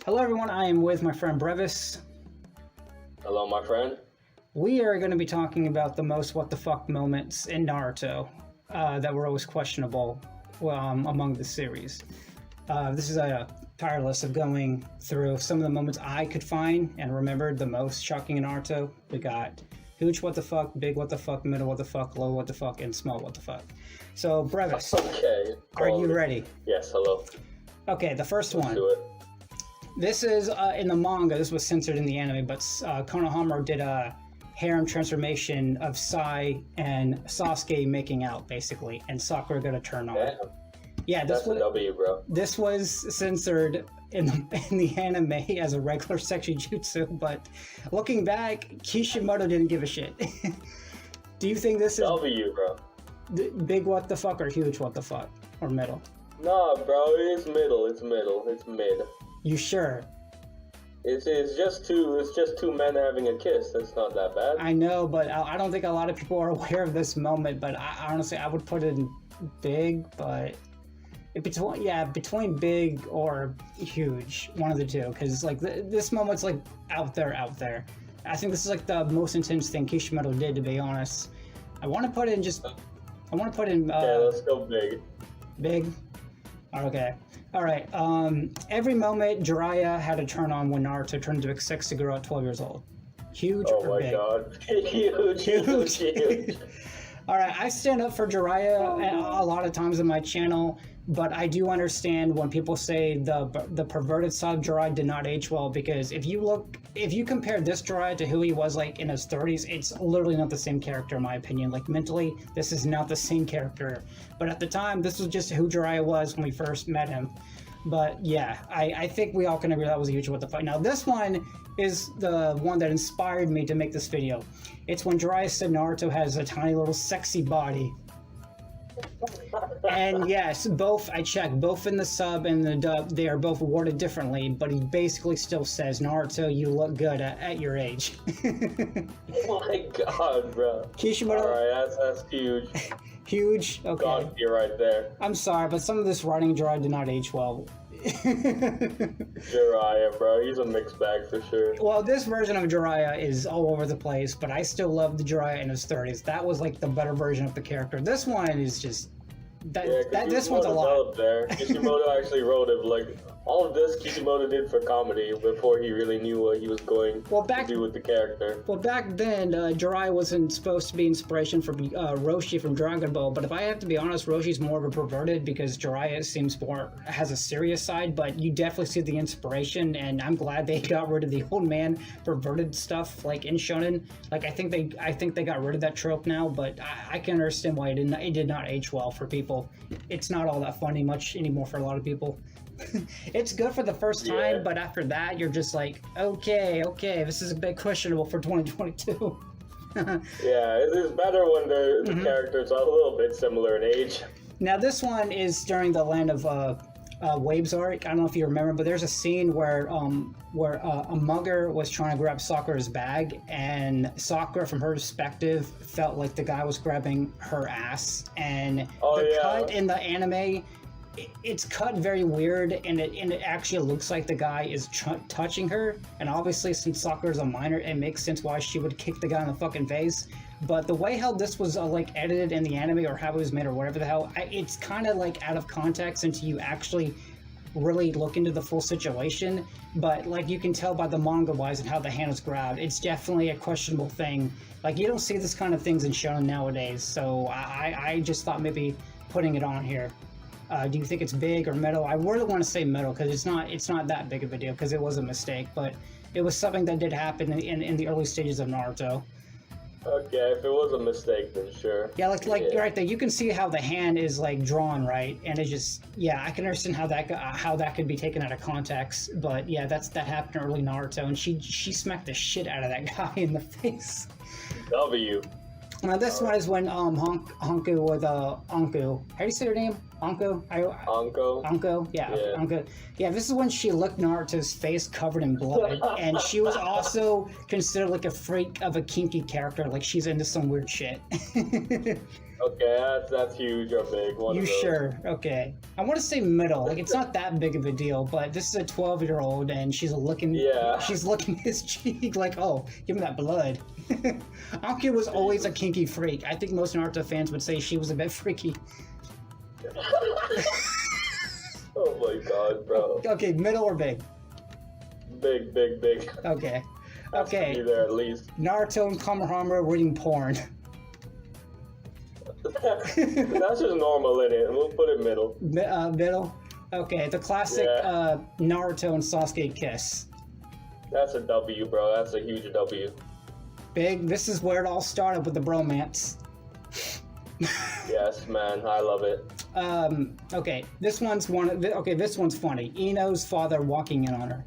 Hello everyone, I am with my friend Brevis. Hello, my friend. We are going to be talking about the most what the fuck moments in Naruto that were always questionable among the series. This is a tier list of going through some of the moments I could find and remembered the most shocking in Naruto. We got huge what the fuck, big what the fuck, middle what the fuck, low what the fuck, and small what the fuck. So Brevis, Okay. are you ready? Yes, hello. Okay, the first Let's one. do it. This is in the manga. This was censored in the anime, but Konohama did a harem transformation of Sai and Sasuke making out, basically, and Sakura got a turn on. Damn. Yeah, That's a W, bro. this was censored in the anime as a regular sexy jutsu, but looking back, Kishimoto didn't give a shit. Do you think this is W, bro. big what the fuck or huge what the fuck or middle? Nah, bro, it's middle. It's middle. It's mid. You sure? It's just two men having a kiss. That's not that bad. I know, but I don't think a lot of people are aware of this moment. But I honestly, I would put it in big, but between big or huge, one of the two. Because like this moment's like out there. I think this is like the most intense thing Kishimoto did, to be honest. I want to put in. Yeah, let's go big. Big. Okay. All right. Every moment Jiraiya had a turn on when Naruto turned into a sexy girl at 12 years old. Huge or big? Oh my god. Huge. All right. I stand up for Jiraiya a lot of times on my channel, but I do understand when people say the perverted side of Jiraiya did not age well, because if you compare this Jiraiya to who he was like in his 30s, it's literally not the same character in my opinion. Like mentally, this is not the same character. But at the time, this was just who Jiraiya was when we first met him. But yeah, I think we all can agree that was a huge what the fuck. Now this one is the one that inspired me to make this video. It's when Jiraiya said Naruto has a tiny little sexy body. And yes, I checked, both in the sub and the dub, they are both worded differently, but he basically still says, Naruto, you look good at your age. Oh my god, bro. Kishimoto. Alright, that's huge. Huge? Okay. God, you're right there. I'm sorry, but some of this writing Jiraiya did not age well. Jiraiya, bro. He's a mixed bag for sure. Well, this version of Jiraiya is all over the place, but I still love the Jiraiya in his 30s. That was like the better version of the character. This one is just... this one's a lot. There. Kishimoto actually wrote it. Like, all of this Kishimoto did for comedy before he really knew what he was going to do with the character. Well, back then, Jiraiya wasn't supposed to be inspiration for Roshi from Dragon Ball, but if I have to be honest, Roshi's more of a perverted, because Jiraiya seems has a serious side, but you definitely see the inspiration, and I'm glad they got rid of the old man perverted stuff, like in Shonen. Like, I think they got rid of that trope now, but I can understand why it did not age well for people. It's not all that funny much anymore for a lot of people. It's good for the first time, but after that, you're just like, okay, this is a bit questionable for 2022. Yeah, it is better when the characters are a little bit similar in age. Now, this one is during the Land of Waves arc. I don't know if you remember, but there's a scene where a mugger was trying to grab Sakura's bag, and Sakura, from her perspective, felt like the guy was grabbing her ass. And cut in the anime, it's cut very weird, and it actually looks like the guy is touching her. And obviously, since Sakura's a minor, it makes sense why she would kick the guy in the fucking face. But the way how this was like edited in the anime, or how it was made, or whatever the hell, it's kind of like out of context until you actually really look into the full situation. But like you can tell by the manga wise and how the hand is grabbed, it's definitely a questionable thing. Like, you don't see this kind of things in shonen nowadays. So I just thought maybe putting it on here. Do you think it's big or middle? I really want to say middle, because it's not that big of a deal, because it was a mistake, but it was something that did happen in the early stages of Naruto. Okay, if it was a mistake, then sure. Yeah, like right there, you can see how the hand is like drawn, right? And it's just, yeah, I can understand how that could be taken out of context. But yeah, that happened in early Naruto, and she smacked the shit out of that guy in the face. W. Now this one is when Honku with Anku. How do you say her name? Anko? Anko? Yeah, Anko. Yeah, this is when she licked Naruto's face covered in blood, and she was also considered like a freak of a kinky character, like she's into some weird shit. Okay, that's huge or big. You sure? Okay. I want to say middle. Like, it's not that big of a deal, but this is a 12-year-old, and she's licking his cheek like, oh, give him that blood. Anko was always a kinky freak. I think most Naruto fans would say she was a bit freaky. Oh my god, bro. Okay, middle or big? Big. Okay. Has to be there at least. Naruto and Kamehameha reading porn. That's just normal in it. We'll put it middle. Middle? Okay, the classic Naruto and Sasuke kiss. That's a W, bro. That's a huge W. Big. This is where it all started with the bromance. Yes, man. I love it. Okay, this one's funny. Ino's father walking in on her.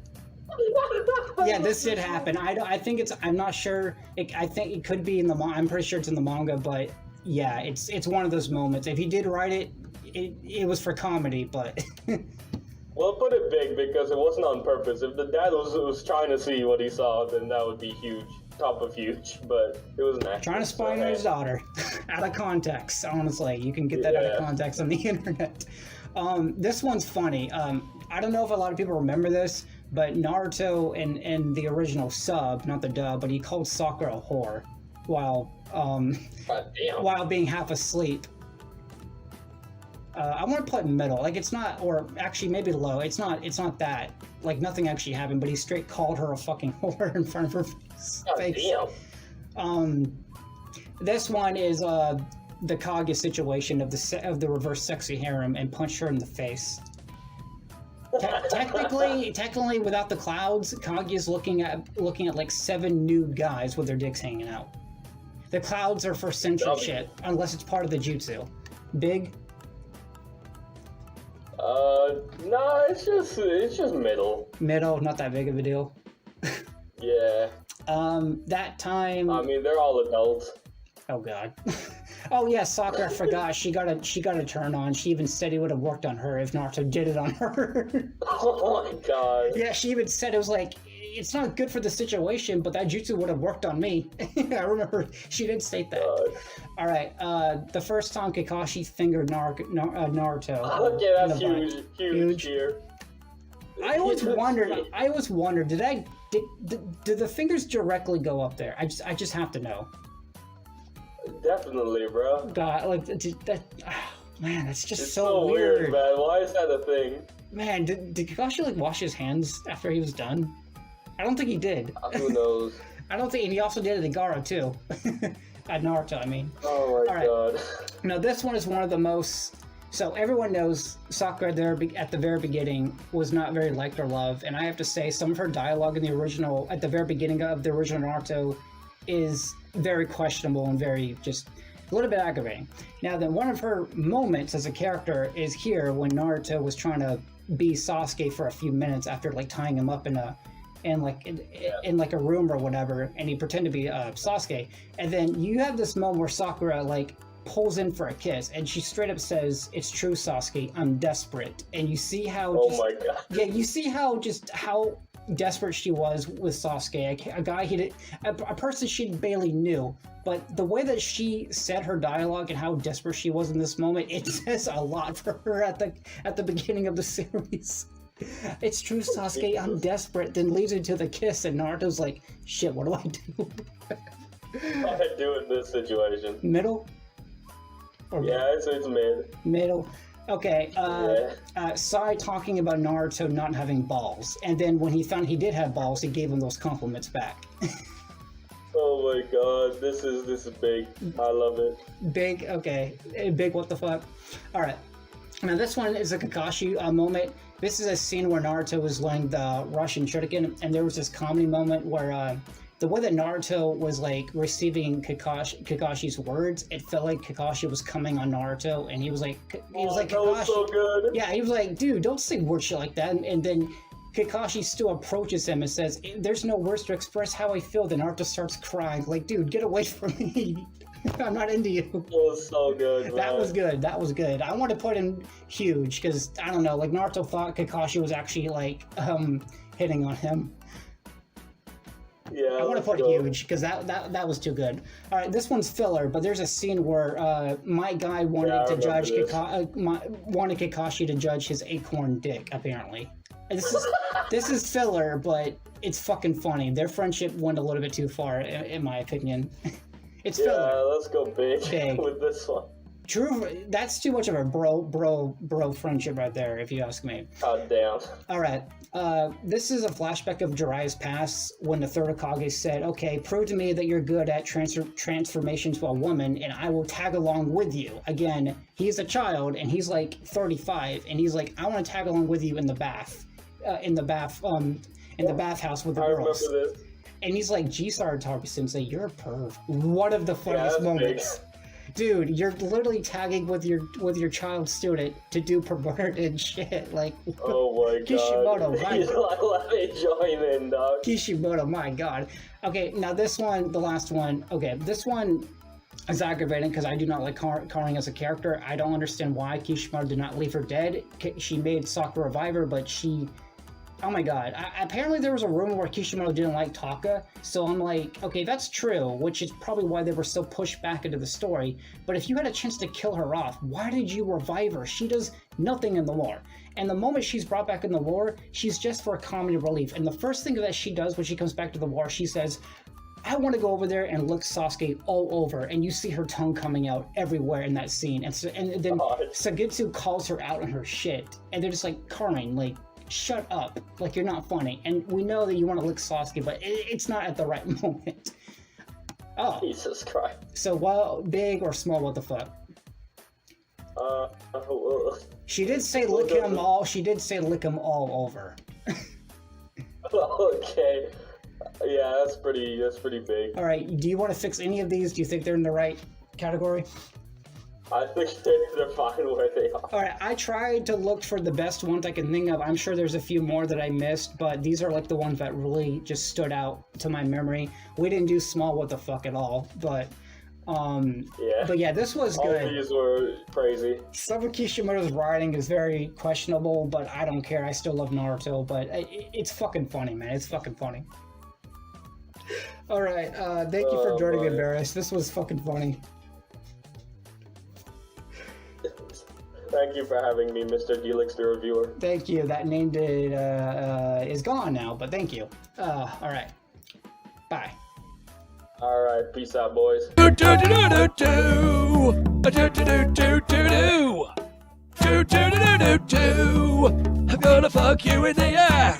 Yeah, this did happen. I'm not sure. I think it could be in the manga. I'm pretty sure it's in the manga, but yeah, it's one of those moments. If he did write it, it was for comedy, but. Well, put it big because it wasn't on purpose. If the dad was trying to see what he saw, then that would be huge. Top of huge, but it was an accident. Trying to spy on his daughter. Out of context, honestly. You can get that out of context on the internet. This one's funny. I don't know if a lot of people remember this, but Naruto in the original sub, not the dub, but he called Sakura a whore while being half asleep. I want to put middle, like it's not, or actually maybe low. It's not that, like nothing actually happened, but he straight called her a fucking whore in front of her face. This one is the Kage situation of the reverse sexy harem and punch her in the face. Technically, without the clouds, Kage is looking at like 7 nude guys with their dicks hanging out. The clouds are for censored shit, unless it's part of the jutsu. Big. No, it's just middle. Middle, not that big of a deal. Yeah. That time. I mean, they're all adults. Oh god. Oh yeah, Sakura forgot. She got a turn on. She even said he would have worked on her if Naruto did it on her. Oh my god. Yeah, she even said it was like, it's not good for the situation, but that jutsu would have worked on me. I remember she did state that. All right, the first time Kakashi fingered Naruto. Okay, that's huge here. I always wondered, did the fingers directly go up there? I just have to know. Definitely, bro. God, like that. Oh, man, that's just it's so weird, man. Why is that a thing? Man, did Kakashi like wash his hands after he was done? I don't think he did. Who knows? I don't think, and he also did it at Gaara too. At Naruto, I mean. Oh my god. Now this one is one of the most. So everyone knows Sakura there at the very beginning was not very liked or loved, and I have to say some of her dialogue in the original, at the very beginning of the original Naruto, is very questionable and very just a little bit aggravating. Now then, one of her moments as a character is here when Naruto was trying to be Sasuke for a few minutes after like tying him up in a room or whatever, and he pretended to be Sasuke, and then you have this moment where Sakura like pulls in for a kiss, and she straight up says, "It's true, Sasuke, I'm desperate." And you see how my god. Yeah, you see how desperate she was with Sasuke, a guy a person she barely knew. But the way that she said her dialogue and how desperate she was in this moment, it says a lot for her at the beginning of the series. It's true, Sasuke, I'm desperate. Then leads into the kiss, and Naruto's like, shit, what do I do? What do I do in this situation? Middle? It's mid. Middle. Okay, Sai talking about Naruto not having balls, and then when he found he did have balls, he gave him those compliments back. Oh my god, this is big. I love it. Big, okay. Big, what the fuck? Alright. Now this one is a Kakashi moment. This is a scene where Naruto was learning the Russian Shuriken, and there was this comedy moment where the way that Naruto was like receiving Kakashi's words, it felt like Kakashi was coming on Naruto, and he was like, Kakashi. That was so good. Yeah, he was like, dude, don't say word shit like that. And then Kakashi still approaches him and says, there's no words to express how I feel. Then Naruto starts crying, like, dude, get away from me. I'm not into you. It was so good, man. That was good. That was good. I want to put him huge because I don't know. Like Naruto thought Kakashi was actually like hitting on him. Yeah, I want to put huge because that was too good. All right, this one's filler, but there's a scene where my guy wanted to judge wanted Kakashi to judge his acorn dick. Apparently, and this is filler, but it's fucking funny. Their friendship went a little bit too far, in my opinion. It's filler. Yeah, let's go big with this one. True, that's too much of a bro friendship right there, if you ask me. God damn. All right, this is a flashback of Jiraiya's past when the third Hokage said, "Okay, prove to me that you're good at transformation to a woman, and I will tag along with you." Again, he's a child, and he's like 35, and he's like, "I want to tag along with you in the bath, in the bathhouse with the girls." I remember this. And he's like, "G-Star Sensei, you're a perv." One of the funniest moments. Big. Dude, you're literally tagging with your child student to do perverted shit. Like, oh my god. Kishimoto, my He's like, let me join in, dog. Kishimoto, my god. Okay, now this one, the last one. Okay, this one is aggravating because I do not like Karin as a character. I don't understand why Kishimoto did not leave her dead. She made Sakura revive her, but she... Oh my god. Apparently there was a rumor where Kishimoto didn't like Taka, so I'm like, okay, that's true, which is probably why they were still pushed back into the story, but if you had a chance to kill her off, why did you revive her? She does nothing in the lore. And the moment she's brought back in the lore, she's just for comedy relief. And the first thing that she does when she comes back to the war, she says, "I want to go over there and lick Sasuke all over," and you see her tongue coming out everywhere in that scene. And then Sagitsu calls her out on her shit, and they're just like, "Karin, like, shut up, like you're not funny." And we know that you want to lick Sasuke, but it's not at the right moment. Oh, Jesus Christ. So, well, big or small, what the fuck? She did say lick him all. She did say lick him all over. Okay. Yeah, that's pretty big. All right. Do you want to fix any of these? Do you think they're in the right category? I think they're fine where they are. All right, I tried to look for the best ones I can think of. I'm sure there's a few more that I missed, but these are like the ones that really just stood out to my memory. We didn't do small what the fuck at all, but yeah. But yeah, this was good. All these were crazy. Some of Kishimoto's writing is very questionable, but I don't care. I still love Naruto, but it's fucking funny, man. It's fucking funny. All right, thank you for joining me, Barris. This was fucking funny. Thank you for having me, Mr. Helix the Reviewer. Thank you. That name is gone now, but thank you. All right. Bye. All right. Peace out, boys. I'm gonna fuck you in the ass.